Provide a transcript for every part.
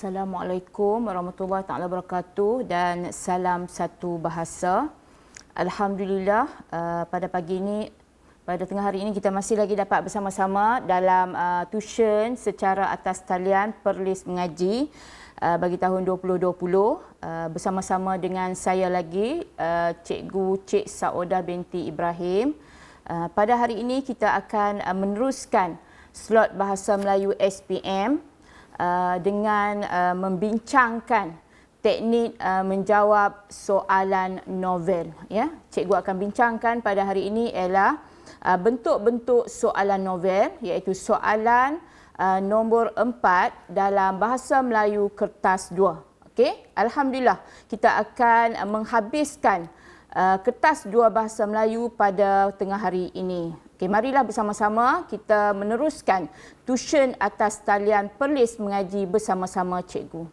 Assalamualaikum warahmatullahi taala wabarakatuh dan salam satu bahasa. Alhamdulillah pada pagi ini, pada tengah hari ini kita masih lagi dapat bersama-sama dalam tuition secara atas talian Perlis Mengaji bagi tahun 2020 bersama-sama dengan saya lagi Cikgu Cik Saudah binti Ibrahim. Pada hari ini kita akan meneruskan slot Bahasa Melayu SPM dengan membincangkan teknik menjawab soalan novel. Ya, cikgu akan bincangkan pada hari ini ialah bentuk-bentuk soalan novel, iaitu soalan nombor 4 dalam Bahasa Melayu kertas 2. Okey, alhamdulillah kita akan menghabiskan kertas 2 Bahasa Melayu pada tengah hari ini. Okey, marilah bersama-sama kita meneruskan tuition atas talian Perlis Mengaji bersama-sama cikgu.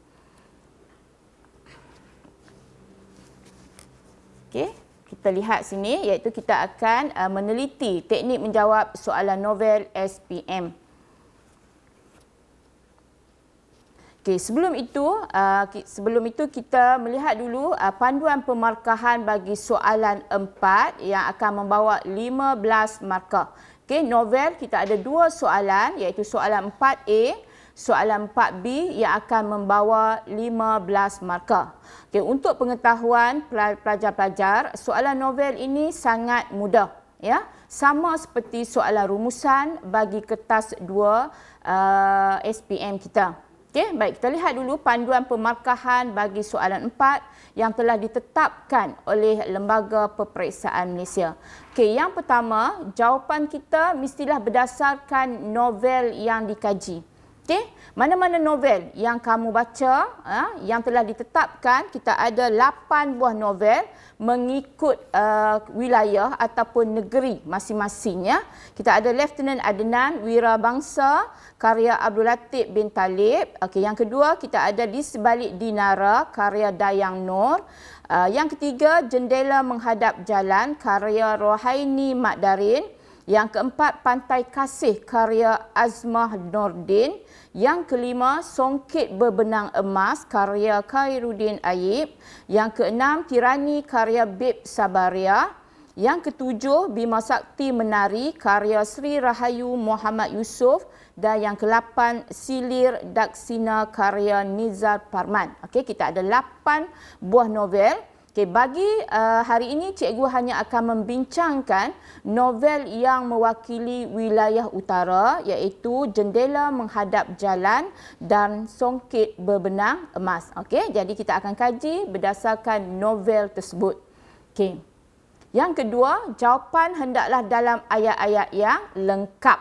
Okey, kita lihat sini iaitu kita akan meneliti teknik menjawab soalan novel SPM. Okey, sebelum itu kita melihat dulu panduan pemarkahan bagi soalan 4 yang akan membawa 15 markah. Okey, novel kita ada 2 soalan iaitu soalan 4A, soalan 4B yang akan membawa 15 markah. Okey, untuk pengetahuan pelajar-pelajar, soalan novel ini sangat mudah, ya. Sama seperti soalan rumusan bagi kertas 2 SPM kita. Okey, baik, kita lihat dulu panduan pemarkahan bagi soalan 4 yang telah ditetapkan oleh Lembaga Peperiksaan Malaysia. Okey, yang pertama, jawapan kita mestilah berdasarkan novel yang dikaji. Okey, mana-mana novel yang kamu baca yang telah ditetapkan, kita ada 8 buah novel mengikut wilayah ataupun negeri masing-masingnya. Kita ada Lieutenant Adnan Wirabangsa karya Abdul Latif bin Talib. Okey, yang kedua kita ada Di Sebalik Dinara karya Dayang Nur. Yang ketiga Jendela Menghadap Jalan karya Rohaini Mat Darin. Yang keempat Pantai Kasih karya Azmah Nordin. Yang kelima Songket Berbenang Emas karya Khairuddin Ayib. Yang keenam Tirani karya Bib Sabaria. Yang ketujuh Bima Sakti Menari karya Sri Rahayu Muhammad Yusof. Dan yang ke-8 Silir Daksina karya Nizar Parman. Okey, kita ada 8 buah novel. Okey, bagi hari ini cikgu hanya akan membincangkan novel yang mewakili wilayah utara iaitu Jendela Menghadap Jalan dan Songket Berbenang Emas. Okey, jadi kita akan kaji berdasarkan novel tersebut. Okey. Yang kedua, jawapan hendaklah dalam ayat-ayat yang lengkap.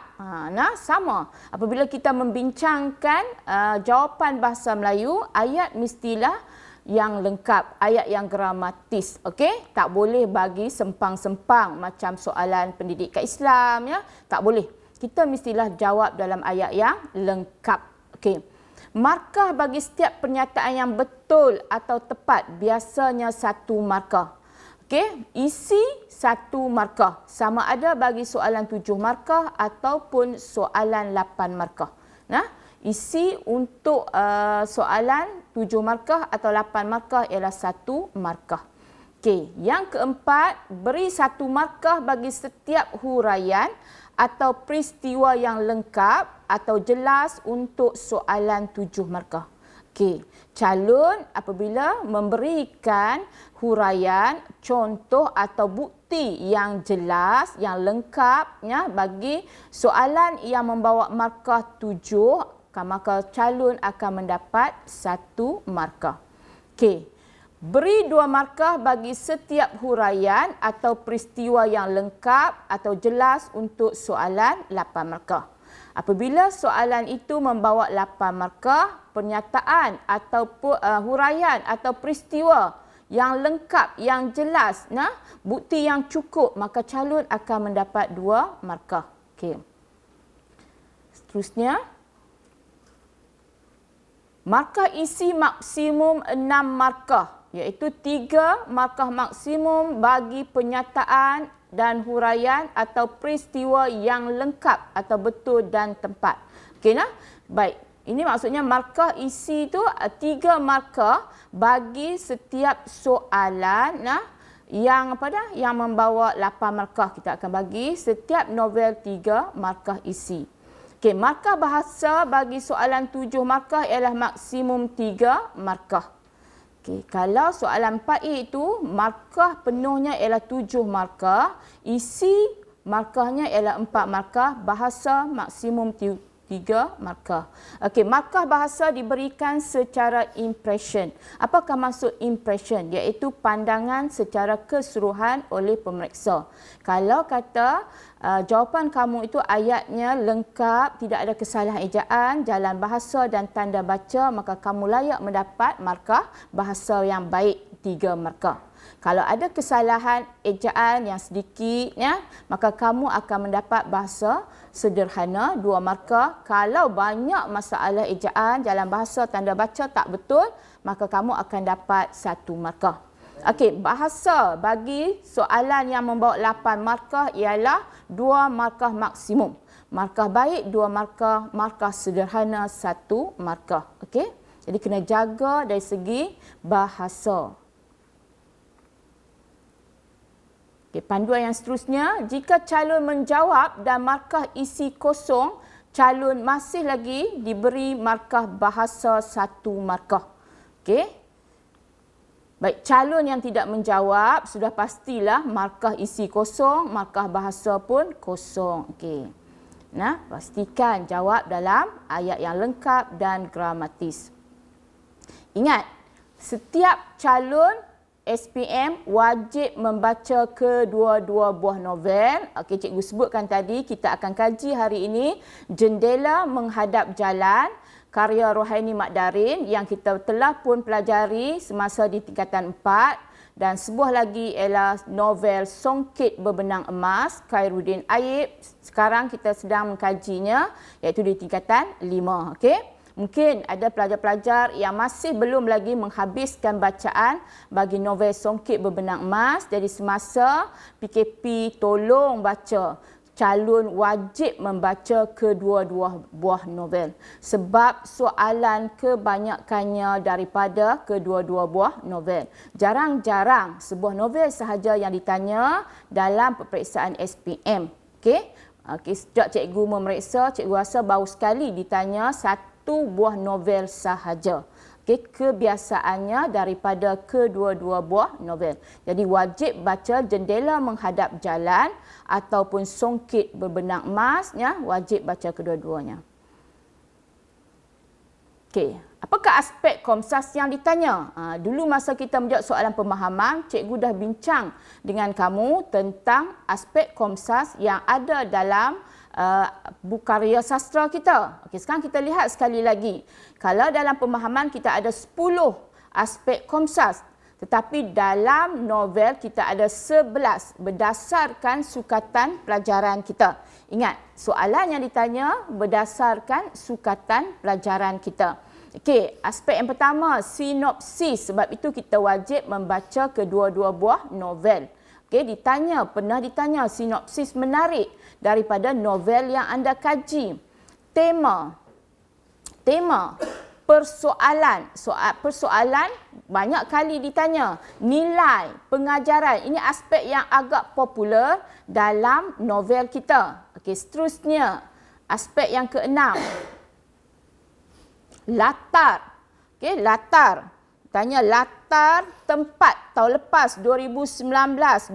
Sama. Apabila kita membincangkan jawapan bahasa Melayu, ayat mestilah yang lengkap, ayat yang gramatis. Okey, tak boleh bagi sempang-sempang macam soalan pendidikan Islam, ya. Tak boleh. Kita mestilah jawab dalam ayat yang lengkap. Okey. Markah bagi setiap pernyataan yang betul atau tepat biasanya 1 markah. Okey, isi 1 markah. Sama ada bagi soalan 7 markah ataupun soalan 8 markah. Nah, isi untuk soalan 7 markah atau 8 markah ialah 1 markah. Okey, yang keempat, beri 1 markah bagi setiap huraian atau peristiwa yang lengkap atau jelas untuk soalan 7 markah. Okey, calon apabila memberikan huraian, contoh atau bukti yang jelas, yang lengkap, ya, bagi soalan yang membawa markah 7, maka calon akan mendapat 1 markah. Okey, beri 2 markah bagi setiap huraian atau peristiwa yang lengkap atau jelas untuk soalan 8 markah. Apabila soalan itu membawa 8 markah, pernyataan atau huraian atau peristiwa yang lengkap, yang jelas, bukti yang cukup, maka calon akan mendapat 2 markah. Okey. Seterusnya, markah isi maksimum 6 markah, iaitu 3 markah maksimum bagi pernyataan dan huraian atau peristiwa yang lengkap atau betul dan tempat. Okey, nah? Baik. Ini maksudnya markah isi itu 3 markah bagi setiap soalan yang yang membawa 8 markah. Kita akan bagi setiap novel 3 markah isi. Okey, markah bahasa bagi soalan 7 markah ialah maksimum 3 markah. Okey, kalau soalan 4A itu markah penuhnya ialah 7 markah, isi markahnya ialah 4 markah, bahasa maksimum 3 markah. Okey, markah bahasa diberikan secara impression. Apakah maksud impression? Iaitu pandangan secara keseluruhan oleh pemeriksa. Kalau kata jawapan kamu itu ayatnya lengkap, tidak ada kesalahan ejaan, jalan bahasa dan tanda baca, maka kamu layak mendapat markah bahasa yang baik 3 markah. Kalau ada kesalahan ejaan yang sedikit, maka kamu akan mendapat bahasa sederhana 2 markah. Kalau banyak masalah ejaan, jalan bahasa, tanda baca tak betul, maka kamu akan dapat 1 markah. Okey, bahasa bagi soalan yang membawa 8 markah ialah 2 markah maksimum. Markah baik 2 markah, markah sederhana 1 markah. Okey? Jadi kena jaga dari segi bahasa. Okay, panduan yang seterusnya, jika calon menjawab dan markah isi kosong, calon masih lagi diberi markah bahasa 1 markah. Okey. Baik, calon yang tidak menjawab sudah pastilah markah isi kosong, markah bahasa pun kosong. Okey. Pastikan jawab dalam ayat yang lengkap dan gramatis. Ingat, setiap calon SPM wajib membaca kedua-dua buah novel. Okey, cikgu sebutkan tadi, kita akan kaji hari ini Jendela Menghadap Jalan, karya Rohaini Mat Darin yang kita telah pun pelajari semasa di tingkatan 4. Dan sebuah lagi ialah novel Songket Berbenang Emas, Khairuddin Ayib. Sekarang kita sedang mengkajinya iaitu di tingkatan 5. Okey. Mungkin ada pelajar-pelajar yang masih belum lagi menghabiskan bacaan bagi novel Songket Berbenang Emas. Jadi semasa PKP tolong baca. Calon wajib membaca kedua-dua buah novel. Sebab soalan kebanyakannya daripada kedua-dua buah novel. Jarang-jarang sebuah novel sahaja yang ditanya dalam peperiksaan SPM. Okey? Sejak cikgu memeriksa, cikgu rasa baru sekali ditanya 1 buah novel sahaja. Okey, kebiasaannya daripada kedua-dua buah novel. Jadi wajib baca Jendela Menghadap Jalan ataupun Songket Berbenang Emas, wajib baca kedua-duanya. Okey, apakah aspek Komsas yang ditanya? Dulu masa kita menjawab soalan pemahaman, cikgu dah bincang dengan kamu tentang aspek Komsas yang ada dalam buku karya sastra kita. Okey, sekarang kita lihat sekali lagi. Kalau dalam pemahaman kita ada 10 aspek Komsas, tetapi dalam novel kita ada 11 berdasarkan sukatan pelajaran kita. Ingat, soalan yang ditanya berdasarkan sukatan pelajaran kita. Okey, aspek yang pertama, sinopsis. Sebab itu kita wajib membaca kedua-dua buah novel. Okey, pernah ditanya sinopsis menarik daripada novel yang anda kaji. Tema, persoalan banyak kali ditanya. Nilai, pengajaran, ini aspek yang agak popular dalam novel kita. Okey, seterusnya, aspek yang keenam, latar. Okey, latar. Tanya latar tempat tahun lepas 2019,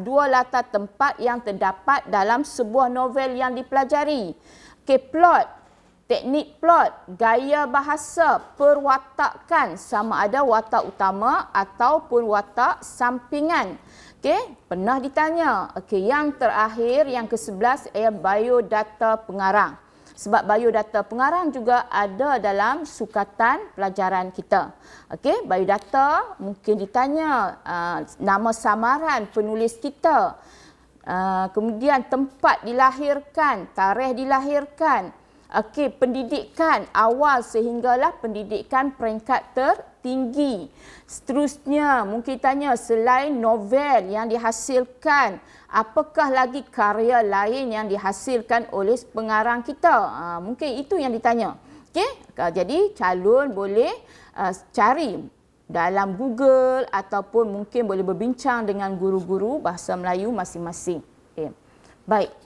2 latar tempat yang terdapat dalam sebuah novel yang dipelajari. Okey, plot, teknik plot, gaya bahasa, perwatakan, sama ada watak utama ataupun watak sampingan. Okey, pernah ditanya. Okey, yang terakhir yang ke-11 ialah biodata pengarang. Sebab biodata pengarang juga ada dalam sukatan pelajaran kita. Okey, biodata mungkin ditanya nama samaran penulis kita. Kemudian tempat dilahirkan, tarikh dilahirkan. Okey, pendidikan awal sehinggalah pendidikan peringkat tertinggi. Seterusnya mungkin tanya selain novel yang dihasilkan, apakah lagi karya lain yang dihasilkan oleh pengarang kita? Mungkin itu yang ditanya. Okey, jadi calon boleh cari dalam Google ataupun mungkin boleh berbincang dengan guru-guru bahasa Melayu masing-masing. Okay. Baik.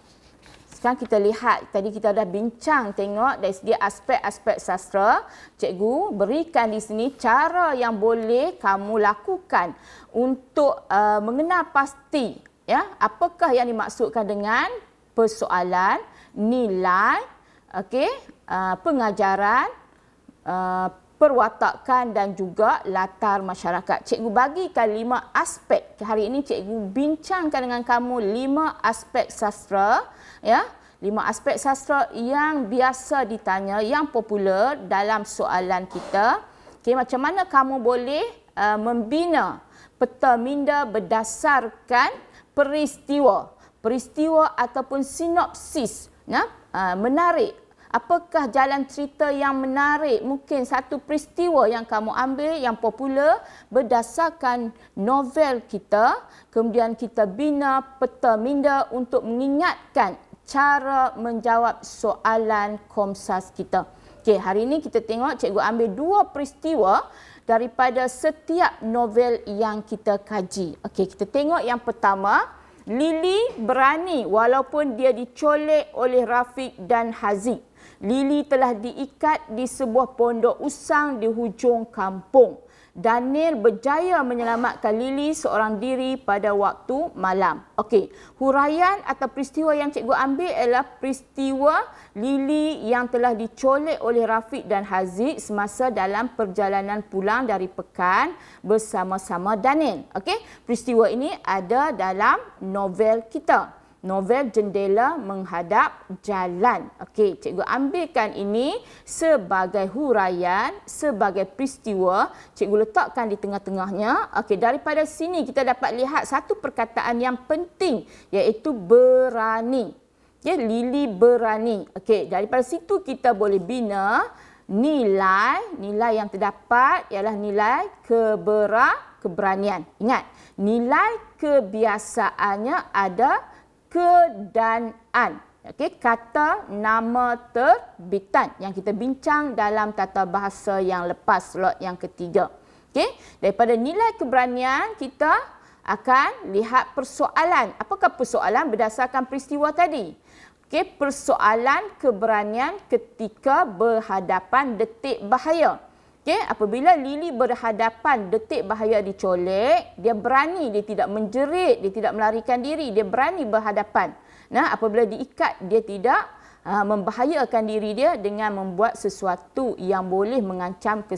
Sekarang kita lihat, tadi kita dah bincang tengok dari segi aspek-aspek sastra. Cikgu berikan di sini cara yang boleh kamu lakukan untuk mengenal pasti ya, apakah yang dimaksudkan dengan persoalan, nilai, okey, pengajaran, perwatakan dan juga latar masyarakat. Cikgu bagikan 5 aspek. Hari ini cikgu bincangkan dengan kamu 5 aspek sastra, ya. 5 aspek sastra yang biasa ditanya, yang popular dalam soalan kita. Okey, macam mana kamu boleh membina peta minda berdasarkan peristiwa ataupun sinopsis, ya, menarik. Apakah jalan cerita yang menarik? Mungkin satu peristiwa yang kamu ambil yang popular berdasarkan novel kita. Kemudian kita bina peta minda untuk mengingatkan cara menjawab soalan Komsas kita. Okey, hari ini kita tengok cikgu ambil 2 peristiwa daripada setiap novel yang kita kaji. Okey, kita tengok yang pertama. Lily berani walaupun dia dicolek oleh Rafiq dan Haziq. Lily telah diikat di sebuah pondok usang di hujung kampung. Daniel berjaya menyelamatkan Lily seorang diri pada waktu malam. Okey, huraian atau peristiwa yang cikgu ambil ialah peristiwa Lily yang telah dicolek oleh Rafiq dan Haziq semasa dalam perjalanan pulang dari pekan bersama-sama Daniel. Okey, peristiwa ini ada dalam novel kita. Novel Jendela Menghadap Jalan. Okey, cikgu ambilkan ini sebagai huraian, sebagai peristiwa. Cikgu letakkan di tengah-tengahnya. Okey, daripada sini kita dapat lihat satu perkataan yang penting, iaitu berani. Ya, Lily berani. Okey, daripada situ kita boleh bina nilai yang terdapat ialah nilai keberanian. Ingat, nilai kebiasaannya ada kedanaan. Okey, kata nama terbitan yang kita bincang dalam tata bahasa yang lepas, slot yang ketiga. Okey, daripada nilai keberanian kita akan lihat persoalan. Apakah persoalan berdasarkan peristiwa tadi? Okey, persoalan keberanian ketika berhadapan detik bahaya. Okey, apabila Lily berhadapan detik bahaya dicolek, dia berani, dia tidak menjerit, dia tidak melarikan diri, dia berani berhadapan. Nah, apabila diikat, dia tidak membahayakan diri dia dengan membuat sesuatu yang boleh mengancam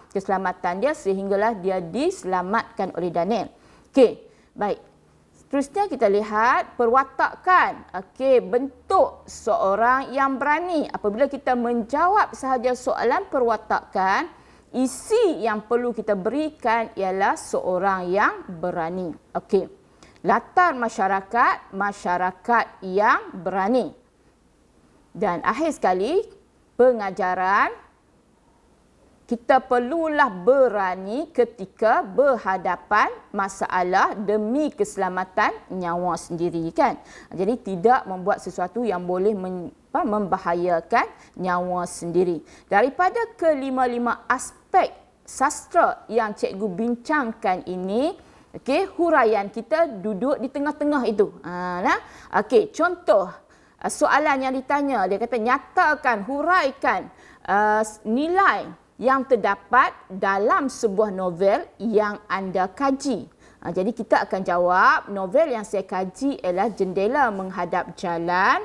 keselamatan dia sehinggalah dia diselamatkan oleh Daniel. Okey, baik. Seterusnya kita lihat perwatakan. Okey, bentuk seorang yang berani. Apabila kita menjawab sahaja soalan perwatakan, isi yang perlu kita berikan ialah seorang yang berani. Okey. Latar masyarakat, masyarakat yang berani. Dan akhir sekali, pengajaran, kita perlulah berani ketika berhadapan masalah demi keselamatan nyawa sendiri, kan? Jadi tidak membuat sesuatu yang boleh membahayakan nyawa sendiri. Daripada kelima-lima aspek sastra yang cikgu bincangkan ini, okey, huraian kita duduk di tengah-tengah itu. Okey, contoh soalan yang ditanya, dia kata nyatakan, huraikan nilai yang terdapat dalam sebuah novel yang anda kaji. Jadi kita akan jawab, novel yang saya kaji ialah Jendela Menghadap Jalan.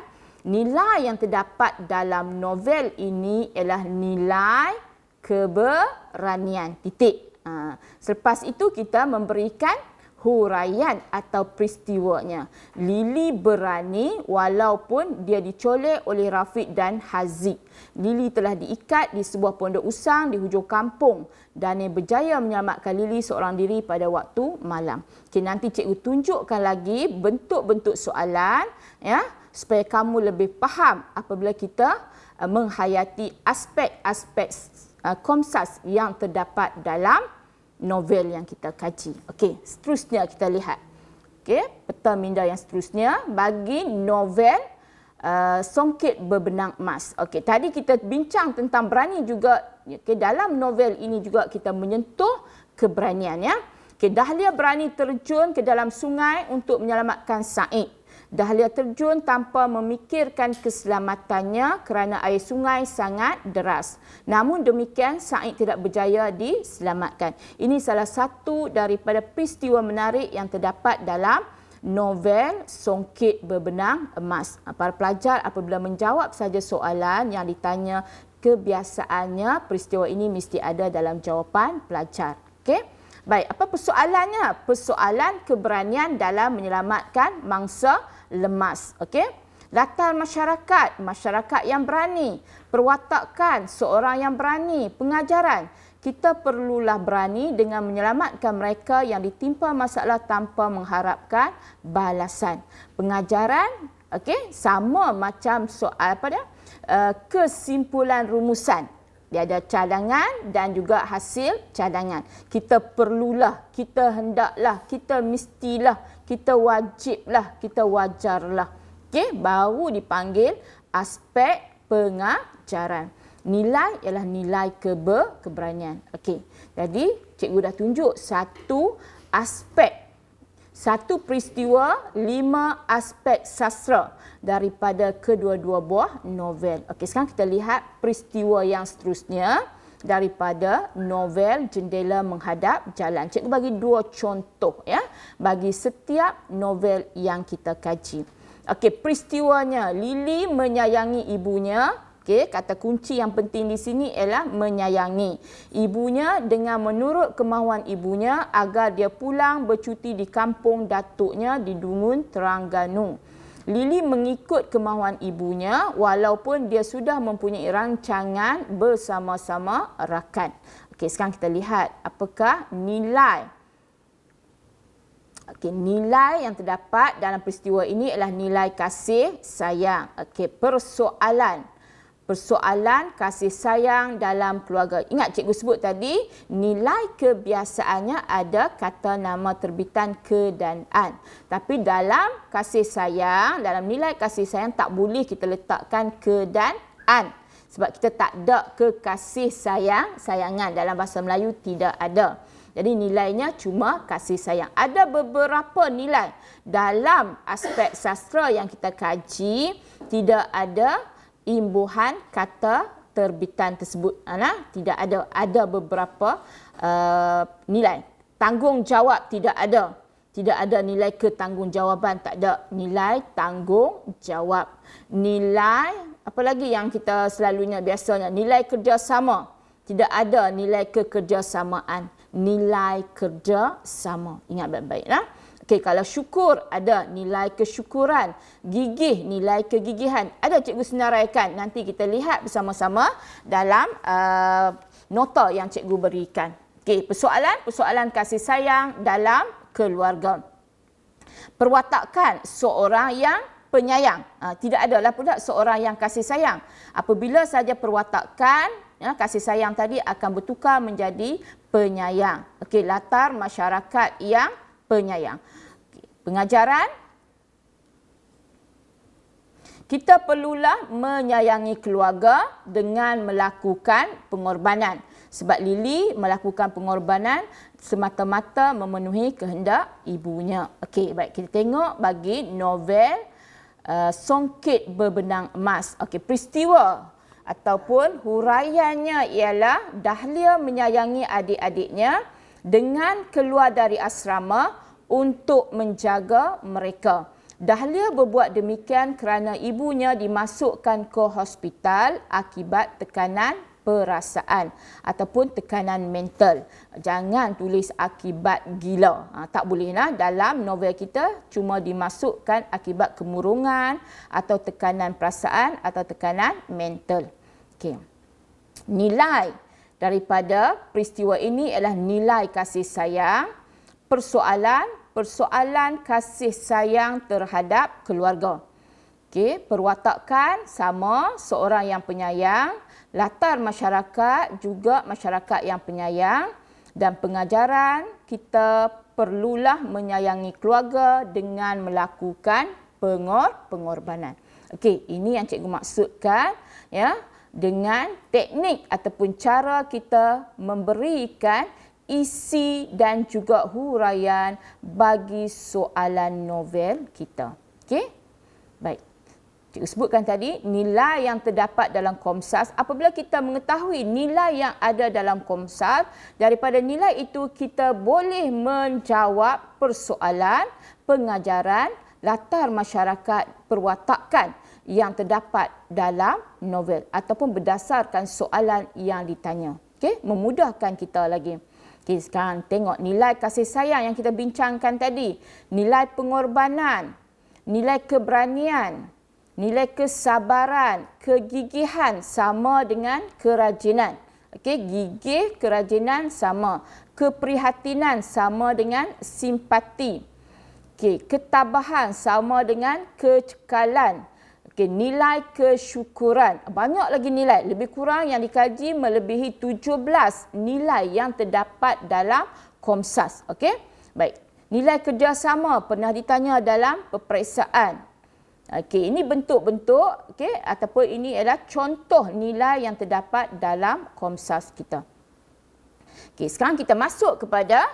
Nilai yang terdapat dalam novel ini ialah nilai keberanian. Titik. Selepas itu kita memberikan huraian atau peristiwanya. Lily berani walaupun dia dicolek oleh Rafiq dan Haziq. Lily telah diikat di sebuah pondok usang di hujung kampung. Daniel berjaya menyelamatkan Lily seorang diri pada waktu malam. Okay, nanti cikgu tunjukkan lagi bentuk-bentuk soalan, ya, supaya kamu lebih faham apabila kita menghayati aspek-aspek Komsas yang terdapat dalam novel yang kita kaji. Okey, seterusnya kita lihat. Okey, peta minda yang seterusnya bagi novel Songket Berbenang Emas. Okey, tadi kita bincang tentang berani juga. Okey, dalam novel ini juga kita menyentuh keberanian, ya. Okey, Dahlia berani terjun ke dalam sungai untuk menyelamatkan Said. Dahlia terjun tanpa memikirkan keselamatannya kerana air sungai sangat deras. Namun demikian, Said tidak berjaya diselamatkan. Ini salah satu daripada peristiwa menarik yang terdapat dalam novel Songket Berbenang Emas. Para pelajar apabila menjawab saja soalan yang ditanya, kebiasaannya peristiwa ini mesti ada dalam jawapan pelajar. Okey? Baik, apa persoalannya? Persoalan keberanian dalam menyelamatkan mangsa lemas. Okey? Latar masyarakat, masyarakat yang berani. Perwatakan, seorang yang berani. Pengajaran, kita perlulah berani dengan menyelamatkan mereka yang ditimpa masalah tanpa mengharapkan balasan. Pengajaran, okey, sama macam soal kesimpulan rumusan. Dia ada cadangan dan juga hasil cadangan. Kita perlulah, kita hendaklah, kita mestilah, kita wajiblah, kita wajarlah. Okey, baru dipanggil aspek pengajaran. Nilai ialah nilai keberanian. Okey. Jadi cikgu dah tunjuk satu aspek, satu peristiwa, 5 aspek sastra daripada kedua-dua buah novel. Okey, sekarang kita lihat peristiwa yang seterusnya daripada novel Jendela Menghadap Jalan. Cikgu bagi 2 contoh, ya, bagi setiap novel yang kita kaji. Okey, peristiwanya, Lily menyayangi ibunya. Okey, kata kunci yang penting di sini ialah menyayangi ibunya dengan menurut kemahuan ibunya agar dia pulang bercuti di kampung datuknya di Dungun, Terengganu. Lily mengikut kemahuan ibunya walaupun dia sudah mempunyai rancangan bersama-sama rakan. Okey, sekarang kita lihat apakah nilai. Okey, nilai yang terdapat dalam peristiwa ini ialah nilai kasih sayang. Okey, persoalan kasih sayang dalam keluarga. Ingat cikgu sebut tadi, nilai kebiasaannya ada kata nama terbitan ke dan an. Tapi dalam kasih sayang, dalam nilai kasih sayang tak boleh kita letakkan ke dan an. Sebab kita tak ada kekasih sayangan. Dalam bahasa Melayu tidak ada. Jadi nilainya cuma kasih sayang. Ada beberapa nilai dalam aspek sastra yang kita kaji, tidak ada imbuhan kata terbitan tersebut. Tidak ada. Ada beberapa nilai. Tanggungjawab tidak ada. Tidak ada nilai ketanggungjawaban. Tak ada nilai tanggungjawab. Nilai, apa lagi yang kita selalunya biasanya? Nilai kerjasama. Tidak ada nilai kekerjasamaan. Nilai kerjasama. Ingat baik-baik. Okey, kalau syukur ada nilai kesyukuran, gigih nilai kegigihan. Ada cikgu senaraikan. Nanti kita lihat bersama-sama dalam nota yang cikgu berikan. Okey, persoalan kasih sayang dalam keluarga. Perwatakan seorang yang penyayang. Tidak adalah pula seorang yang kasih sayang. Apabila saja perwatakan, kasih sayang tadi akan bertukar menjadi penyayang. Okey, latar masyarakat yang penyayang. Pengajaran, kita perlulah menyayangi keluarga dengan melakukan pengorbanan. Sebab Lily melakukan pengorbanan semata-mata memenuhi kehendak ibunya. Okey, baik, kita tengok bagi novel Songket Berbenang Emas. Okey, peristiwa ataupun huraiannya ialah Dahlia menyayangi adik-adiknya dengan keluar dari asrama untuk menjaga mereka. Dahlia berbuat demikian kerana ibunya dimasukkan ke hospital akibat tekanan perasaan ataupun tekanan mental. Jangan tulis akibat gila. Tak boleh lah. Dalam novel kita cuma dimasukkan akibat kemurungan atau tekanan perasaan atau tekanan mental. Okey. Nilai daripada peristiwa ini ialah nilai kasih sayang, persoalan kasih sayang terhadap keluarga. Okey, perwatakan sama, seorang yang penyayang, latar masyarakat juga masyarakat yang penyayang, dan pengajaran kita perlulah menyayangi keluarga dengan melakukan pengorbanan. Okey, ini yang cikgu maksudkan ya dengan teknik ataupun cara kita memberikan isi dan juga huraian bagi soalan novel kita. Okey? Baik. Cikgu sebutkan tadi, nilai yang terdapat dalam Komsas, apabila kita mengetahui nilai yang ada dalam Komsas, daripada nilai itu kita boleh menjawab persoalan, pengajaran, latar masyarakat, perwatakan yang terdapat dalam novel ataupun berdasarkan soalan yang ditanya. Okey, memudahkan kita lagi. Okey, sekarang tengok nilai kasih sayang yang kita bincangkan tadi. Nilai pengorbanan, nilai keberanian, nilai kesabaran, kegigihan sama dengan kerajinan. Okey, gigih, kerajinan sama. Keprihatinan sama dengan simpati. Okey, ketabahan sama dengan kecekalan. Okey, nilai kesyukuran. Banyak lagi nilai. Lebih kurang yang dikaji melebihi 17 nilai yang terdapat dalam Komsas. Okey? Baik. Nilai kerjasama pernah ditanya dalam peperiksaan. Okey, ini bentuk-bentuk ataupun ini adalah contoh nilai yang terdapat dalam Komsas kita. Okey, sekarang kita masuk kepada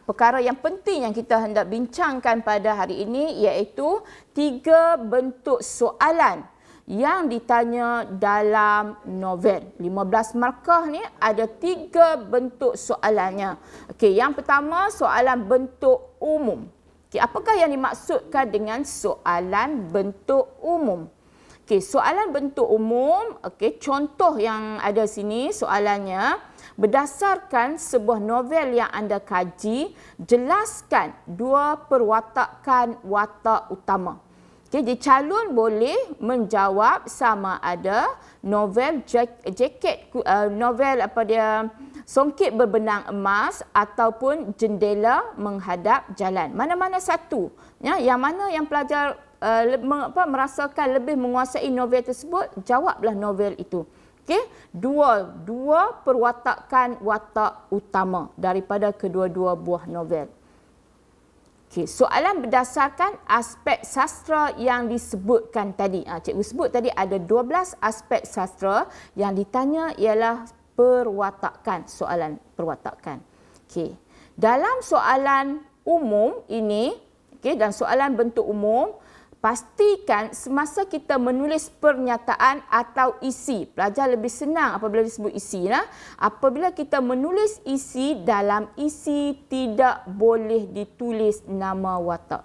perkara yang penting yang kita hendak bincangkan pada hari ini, iaitu 3 bentuk soalan yang ditanya dalam novel. 15 markah ni ada 3 bentuk soalannya. Okey, yang pertama soalan bentuk umum. Okey, apakah yang dimaksudkan dengan soalan bentuk umum? Okey, soalan bentuk umum, contoh yang ada sini soalannya, berdasarkan sebuah novel yang anda kaji, jelaskan 2 perwatakan watak utama. Jadi calon boleh menjawab sama ada novel Songket Berbenang Emas ataupun Jendela Menghadap Jalan. Mana-mana satu. Ya, yang mana yang pelajar merasakan lebih menguasai novel tersebut, jawablah novel itu. Okey, dua perwatakan watak utama daripada kedua-dua buah novel. Okey, soalan berdasarkan aspek sastra yang disebutkan tadi. Cikgu sebut tadi ada 12 aspek sastra yang ditanya ialah perwatakan, soalan perwatakan. Okey, dalam soalan umum ini, dan soalan bentuk umum, pastikan semasa kita menulis pernyataan atau isi, pelajar lebih senang apabila disebut isi. Apabila kita menulis isi, dalam isi tidak boleh ditulis nama watak.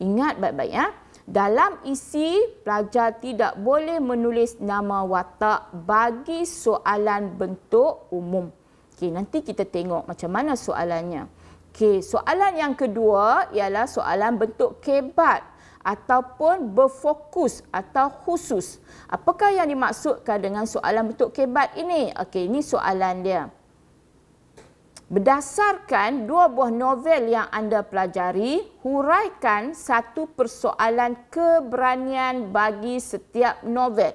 Ingat baik-baik ya. Dalam isi, pelajar tidak boleh menulis nama watak bagi soalan bentuk umum. Okey, nanti kita tengok macam mana soalannya. Okey, soalan yang kedua ialah soalan bentuk kebat ataupun berfokus atau khusus. Apakah yang dimaksudkan dengan soalan bentuk kebat ini? Okey, ini soalan dia. Berdasarkan 2 buah novel yang anda pelajari, huraikan 1 persoalan keberanian bagi setiap novel.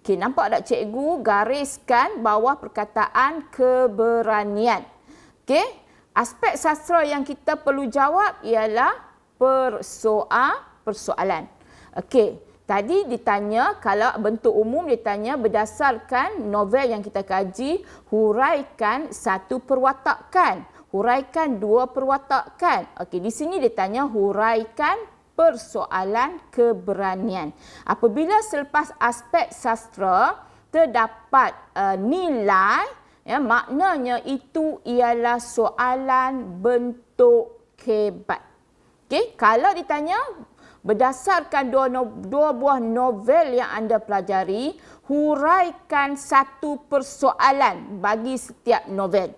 Okey, nampak tak cikgu gariskan bawah perkataan keberanian. Okey, aspek sastra yang kita perlu jawab ialah persoalan. Okey, tadi ditanya, kalau bentuk umum ditanya berdasarkan novel yang kita kaji, huraikan 1 perwatakan, huraikan 2 perwatakan. Okey, di sini ditanya huraikan persoalan keberanian. Apabila selepas aspek sastra terdapat nilai, maknanya itu ialah soalan bentuk kebat. Okey, kalau ditanya berdasarkan 2 buah novel yang anda pelajari, huraikan 1 persoalan bagi setiap novel.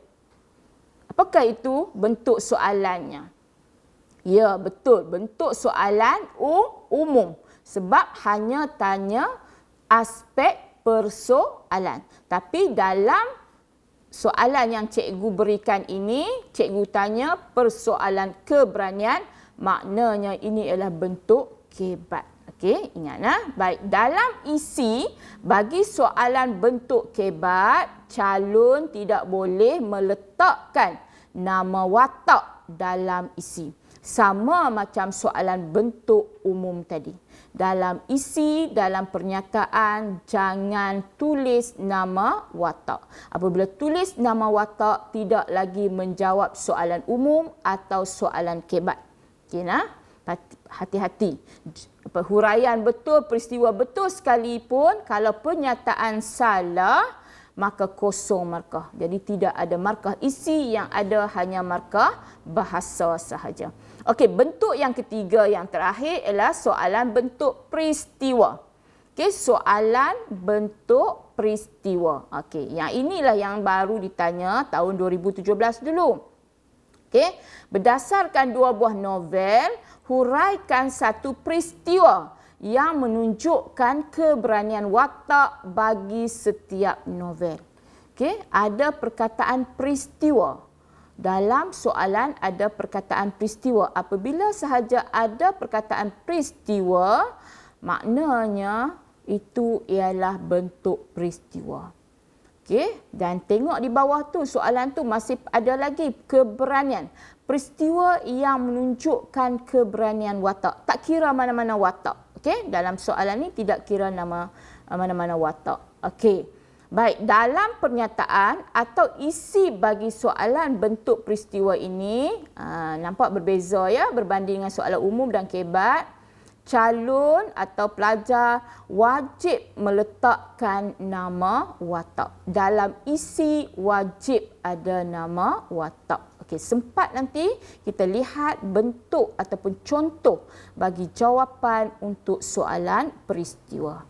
Apakah itu bentuk soalannya? Ya, betul. Bentuk soalan umum. Sebab hanya tanya aspek persoalan. Tapi dalam soalan yang cikgu berikan ini, cikgu tanya persoalan keberanian, maknanya ini adalah bentuk kebat. Okey, ingatlah. Baik, dalam isi, bagi soalan bentuk kebat, calon tidak boleh meletakkan nama watak dalam isi. Sama macam soalan bentuk umum tadi. dalam pernyataan jangan tulis nama watak. Apabila tulis nama watak, tidak lagi menjawab soalan umum atau soalan kebat. Okey nah, hati-hati. Huraian betul, peristiwa betul sekalipun, kalau pernyataan salah, maka kosong markah. Jadi tidak ada markah isi, yang ada hanya markah bahasa sahaja. Okey, bentuk yang ketiga yang terakhir ialah soalan bentuk peristiwa. Okey, soalan bentuk peristiwa. Okey, yang inilah yang baru ditanya tahun 2017 dulu. Okey, berdasarkan 2 buah novel, huraikan satu peristiwa yang menunjukkan keberanian watak bagi setiap novel. Okey, ada perkataan peristiwa. Dalam soalan ada perkataan peristiwa. Apabila sahaja ada perkataan peristiwa, maknanya itu ialah bentuk peristiwa. Okey, dan tengok di bawah tu, soalan tu masih ada lagi keberanian. Peristiwa yang menunjukkan keberanian watak. Tak kira mana-mana watak. Okey, dalam soalan ni tidak kira nama mana-mana watak. Okey. Baik, dalam pernyataan atau isi bagi soalan bentuk peristiwa ini, nampak berbeza ya, berbanding dengan soalan umum dan kebat. Calon atau pelajar wajib meletakkan nama watak. Dalam isi wajib ada nama watak. Okey, sempat nanti kita lihat bentuk ataupun contoh bagi jawapan untuk soalan peristiwa.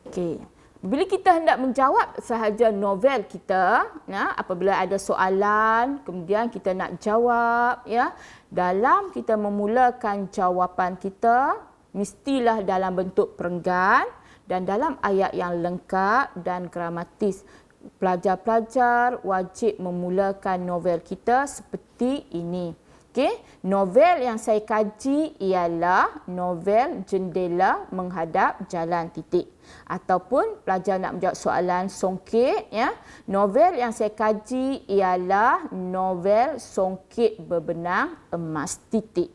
Okey. Bila kita hendak menjawab sahaja novel kita, apabila ada soalan, kemudian kita nak jawab, ya, dalam kita memulakan jawapan kita, mestilah dalam bentuk perenggan dan dalam ayat yang lengkap dan gramatis. Pelajar-pelajar wajib memulakan novel kita seperti ini. Okey, novel yang saya kaji ialah novel Jendela Menghadap Jalan Titik. Ataupun pelajar nak menjawab soalan songket, ya. Novel yang saya kaji ialah novel Songket Berbenang Emas Titik.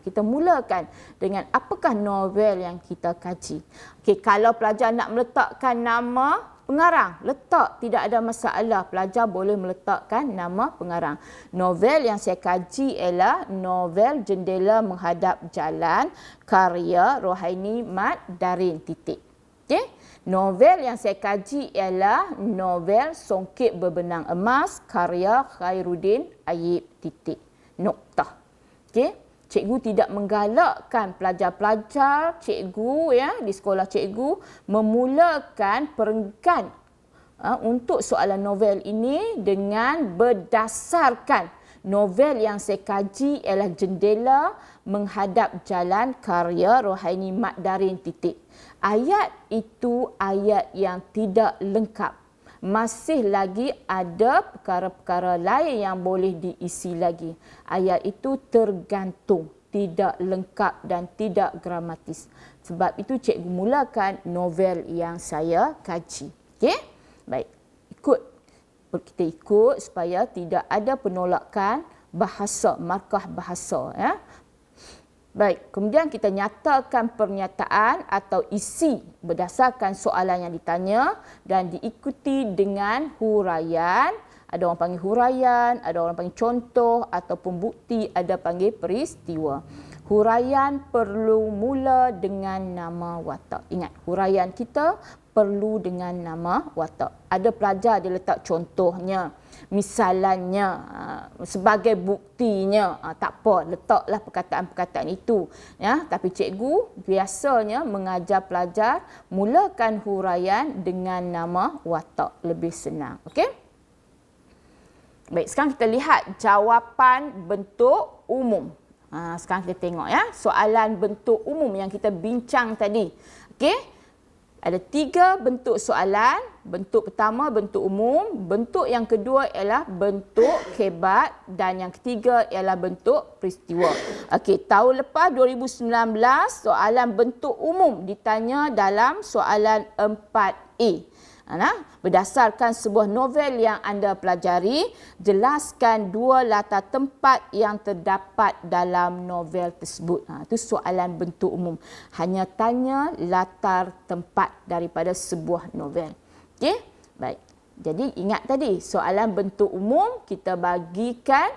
Kita mulakan dengan apakah novel yang kita kaji. Okey, kalau pelajar nak meletakkan nama pengarang, letak, tidak ada masalah. Pelajar boleh meletakkan nama pengarang. Novel yang saya kaji ialah novel Jendela Menghadap Jalan karya Rohaini Mat Darin Titik. Okey. Novel yang saya kaji ialah novel Songket Berbenang Emas karya Khairuddin Ayib Titik. Noktah. Okey. Cikgu tidak menggalakkan pelajar-pelajar cikgu, ya, di sekolah cikgu memulakan perenggan untuk soalan novel ini dengan berdasarkan novel yang saya kaji ialah Jendela Menghadap Jalan karya Rohaini Mat Darin Titik. Ayat itu ayat yang tidak lengkap. Masih lagi ada perkara-perkara lain yang boleh diisi lagi. Ayat itu tergantung, tidak lengkap dan tidak gramatis. Sebab itu cikgu mulakan novel yang saya kaji. Okey? Baik. Kita ikut supaya tidak ada penolakan bahasa, markah bahasa, ya. Baik, kemudian kita nyatakan pernyataan atau isi berdasarkan soalan yang ditanya dan diikuti dengan huraian. Ada orang panggil huraian, ada orang panggil contoh ataupun bukti, ada panggil peristiwa. Huraian perlu mula dengan nama watak. Ingat, huraian kita perlu dengan nama watak. Ada pelajar dia letak contohnya, misalannya, sebagai buktinya. Tak apa, letaklah perkataan-perkataan itu. Ya, tapi cikgu biasanya mengajar pelajar mulakan huraian dengan nama watak, lebih senang. Okey? Baik, sekarang kita lihat jawapan bentuk umum. Sekarang kita tengok, ya, soalan bentuk umum yang kita bincang tadi. Okey? Ada 3 bentuk soalan. Bentuk pertama bentuk umum, bentuk yang kedua ialah bentuk kebat dan yang ketiga ialah bentuk peristiwa. Okey, tahun lepas 2019 soalan bentuk umum ditanya dalam soalan 4A. Berdasarkan sebuah novel yang anda pelajari, jelaskan 2 latar tempat yang terdapat dalam novel tersebut. Itu soalan bentuk umum. Hanya tanya latar tempat daripada sebuah novel. Okey? Baik. Jadi ingat tadi, soalan bentuk umum kita bagikan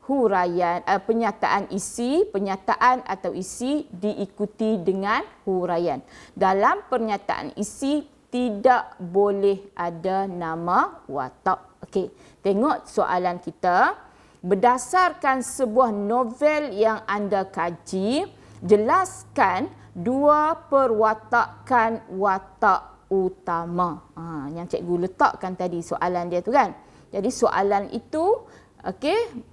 huraian, penyataan isi, penyataan atau isi diikuti dengan huraian. Dalam pernyataan isi tidak boleh ada nama watak. Okey, tengok soalan kita. Berdasarkan sebuah novel yang anda kaji, jelaskan 2 perwatakan watak utama. Yang cikgu letakkan tadi soalan dia tu kan. Jadi soalan itu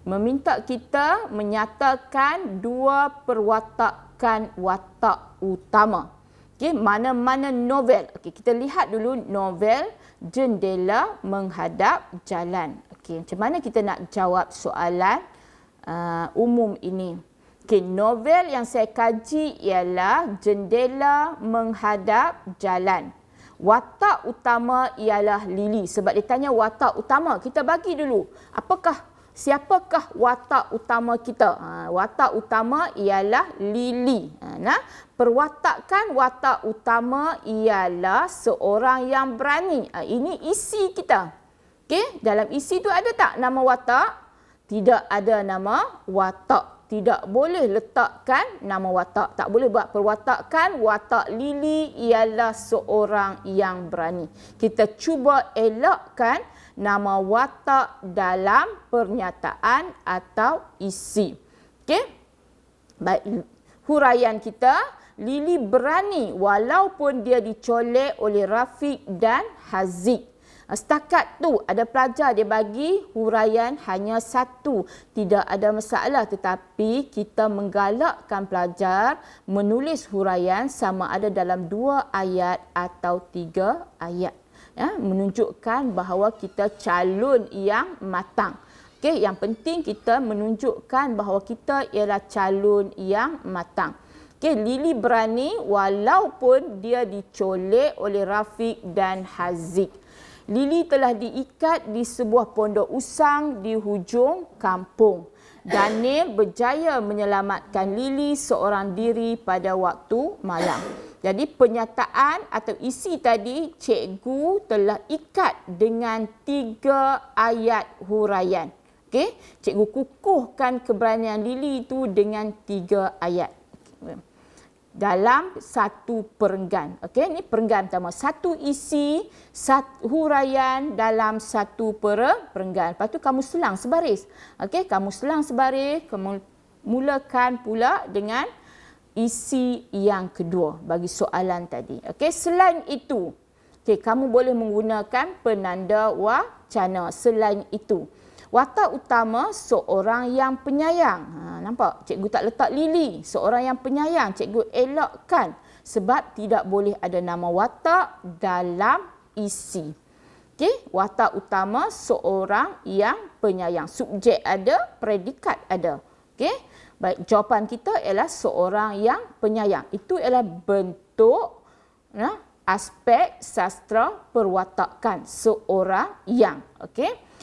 meminta kita menyatakan 2 perwatakan watak utama. Mana-mana novel. Kita lihat dulu novel Jendela Menghadap Jalan. Macam mana kita nak jawab soalan umum ini? Novel yang saya kaji ialah Jendela Menghadap Jalan. Watak utama ialah Lily. Sebab dia tanya watak utama, kita bagi dulu. Siapakah watak utama kita? Watak utama ialah Lily. Perwatakan watak utama ialah seorang yang berani. Ini isi kita. Dalam isi tu ada tak nama watak? Tidak ada nama watak. Tidak boleh letakkan nama watak. Tak boleh buat perwatakan watak Lily ialah seorang yang berani. Kita cuba elakkan nama watak dalam pernyataan atau isi. Baik, huraian kita, Lily berani walaupun dia dicolek oleh Rafiq dan Haziq. Setakat tu ada pelajar dia bagi huraian hanya 1. Tidak ada masalah, tetapi kita menggalakkan pelajar menulis huraian sama ada dalam 2 ayat atau 3 ayat. Menunjukkan bahawa kita calon yang matang. Yang penting kita menunjukkan bahawa kita ialah calon yang matang. Lily berani walaupun dia dicolek oleh Rafiq dan Haziq. Lily telah diikat di sebuah pondok usang di hujung kampung. Daniel berjaya menyelamatkan Lily seorang diri pada waktu malam. Jadi pernyataan atau isi tadi cikgu telah ikat dengan 3 ayat huraian. Cikgu kukuhkan keberanian Lily itu dengan 3 ayat. Dalam 1 perenggan. Ini perenggan pertama. 1 isi, 1 huraian dalam 1 perenggan. Lepas tu kamu selang sebaris. Kamu selang sebaris, kamu mulakan pula dengan isi yang kedua bagi soalan tadi. Selain itu, kamu boleh menggunakan penanda wacana. Selain itu, watak utama seorang yang penyayang. Nampak? Cikgu tak letak Lily. Seorang yang penyayang. Cikgu elakkan sebab tidak boleh ada nama watak dalam isi. Watak utama seorang yang penyayang. Subjek ada, predikat ada. Baik, jawapan kita ialah seorang yang penyayang. Itu ialah bentuk aspek sastra perwatakan seorang yang.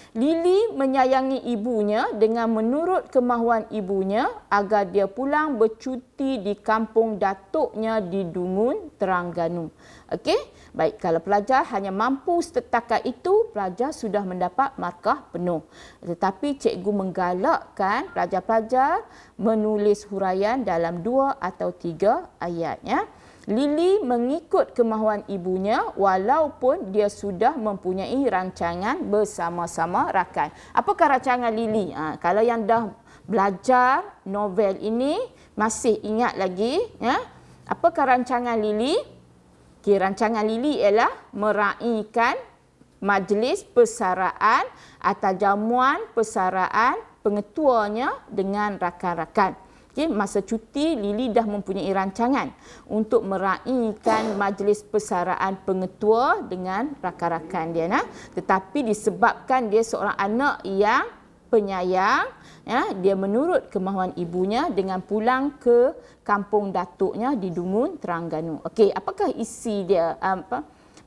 Lily menyayangi ibunya dengan menurut kemahuan ibunya agar dia pulang bercuti di kampung datuknya di Dungun, Terengganu. Baik, kalau pelajar hanya mampu setakat itu, pelajar sudah mendapat markah penuh. Tetapi cikgu menggalakkan pelajar-pelajar menulis huraian dalam 2 atau 3 ayat. Lily mengikut kemahuan ibunya walaupun dia sudah mempunyai rancangan bersama-sama rakan. Apakah rancangan Lily? Kalau yang dah belajar novel ini masih ingat lagi, apakah rancangan Lily? Rancangan Lily ialah meraihkan majlis persaraan atau jamuan persaraan pengetuanya dengan rakan-rakan. Masa cuti, Lily dah mempunyai rancangan untuk meraihkan majlis persaraan pengetua dengan rakan-rakan dia. Tetapi disebabkan dia seorang anak yang penyayang, dia menurut kemahuan ibunya dengan pulang ke kampung datuknya di Dungun, Terengganu. Apakah isi dia?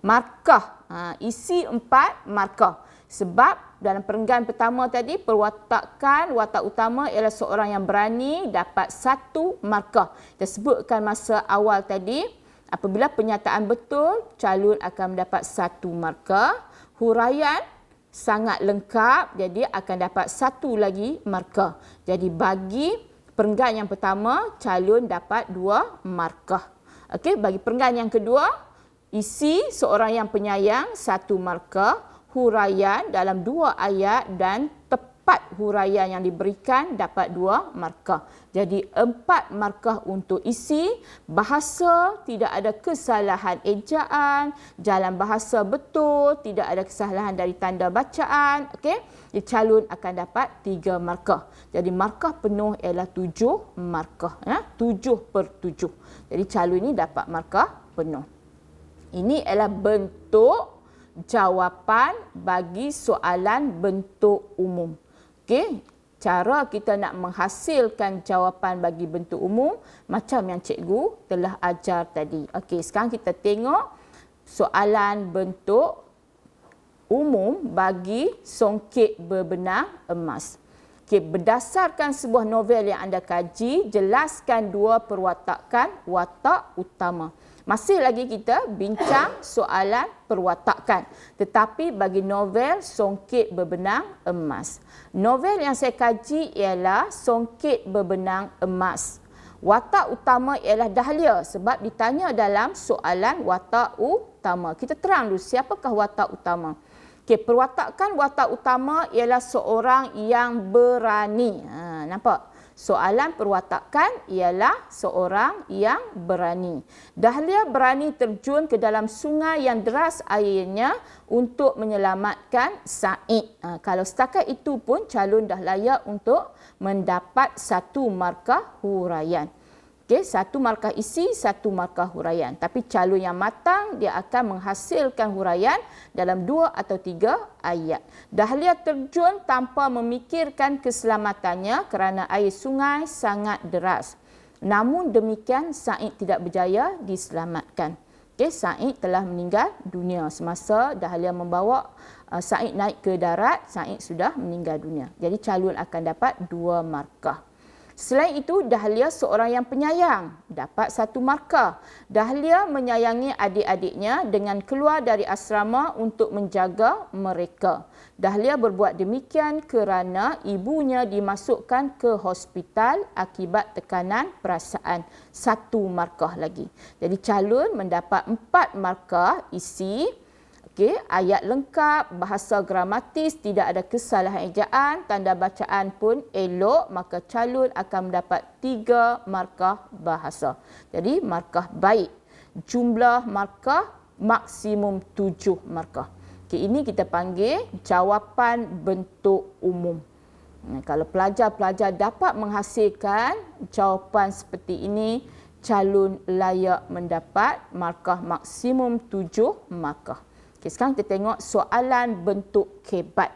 markah. Isi 4 markah. Sebab dalam perenggan pertama tadi, perwatakan watak utama ialah seorang yang berani dapat 1 markah. Kita sebutkan masa awal tadi, apabila penyataan betul, calon akan mendapat 1 markah. Huraian sangat lengkap, jadi akan dapat 1 lagi markah. Jadi bagi perenggan yang pertama, calon dapat 2 markah. Okey, bagi perenggan yang kedua, isi seorang yang penyayang 1 markah, huraian dalam 2 ayat dan tepat huraian yang diberikan dapat 2 markah. Jadi 4 markah untuk isi, bahasa tidak ada kesalahan ejaan, jalan bahasa betul, tidak ada kesalahan dari tanda bacaan. Okey, calon akan dapat 3 markah. Jadi markah penuh ialah 7 markah. 7/7. Jadi calon ini dapat markah penuh. Ini ialah bentuk jawapan bagi soalan bentuk umum. Okey, cara kita nak menghasilkan jawapan bagi bentuk umum macam yang cikgu telah ajar tadi. Okey, sekarang kita tengok soalan bentuk umum bagi songket berbenang emas. Okey, berdasarkan sebuah novel yang anda kaji, jelaskan 2 perwatakan watak utama. Masih lagi kita bincang soalan perwatakan. Tetapi bagi novel Songket Berbenang Emas. Novel yang saya kaji ialah Songket Berbenang Emas. Watak utama ialah Dahlia sebab ditanya dalam soalan watak utama. Kita terang dulu siapakah watak utama. Okey, perwatakan watak utama ialah seorang yang berani. Nampak? Soalan perwatakan ialah seorang yang berani. Dahlia berani terjun ke dalam sungai yang deras airnya untuk menyelamatkan Said. Kalau setakat itu pun calon dah layak untuk mendapat 1 markah huraian. Okey, 1 markah isi, 1 markah huraian. Tapi calon yang matang, dia akan menghasilkan huraian dalam 2 atau 3 ayat. Dahlia terjun tanpa memikirkan keselamatannya kerana air sungai sangat deras. Namun demikian, Said tidak berjaya diselamatkan. Okey, Said telah meninggal dunia semasa Dahlia membawa Said naik ke darat, Said sudah meninggal dunia. Jadi calon akan dapat 2 markah. Selain itu, Dahlia seorang yang penyayang, dapat 1 markah. Dahlia menyayangi adik-adiknya dengan keluar dari asrama untuk menjaga mereka. Dahlia berbuat demikian kerana ibunya dimasukkan ke hospital akibat tekanan perasaan. 1 markah lagi. Jadi calon mendapat 4 markah isi. Okey, ayat lengkap, bahasa gramatis, tidak ada kesalahan ejaan, tanda bacaan pun elok, maka calon akan mendapat 3 markah bahasa. Jadi markah baik. Jumlah markah maksimum 7 markah. Okey, ini kita panggil jawapan bentuk umum. Kalau pelajar-pelajar dapat menghasilkan jawapan seperti ini, calon layak mendapat markah maksimum 7 markah. Okay, sekarang kita tengok soalan bentuk kebat.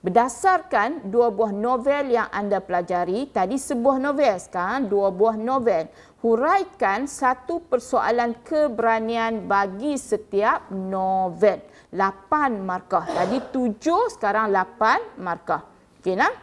Berdasarkan 2 buah novel yang anda pelajari, tadi sebuah novel, sekarang 2 buah novel. Huraikan 1 persoalan keberanian bagi setiap novel. 8 markah. Tadi 7, sekarang 8 markah. Okey, nah?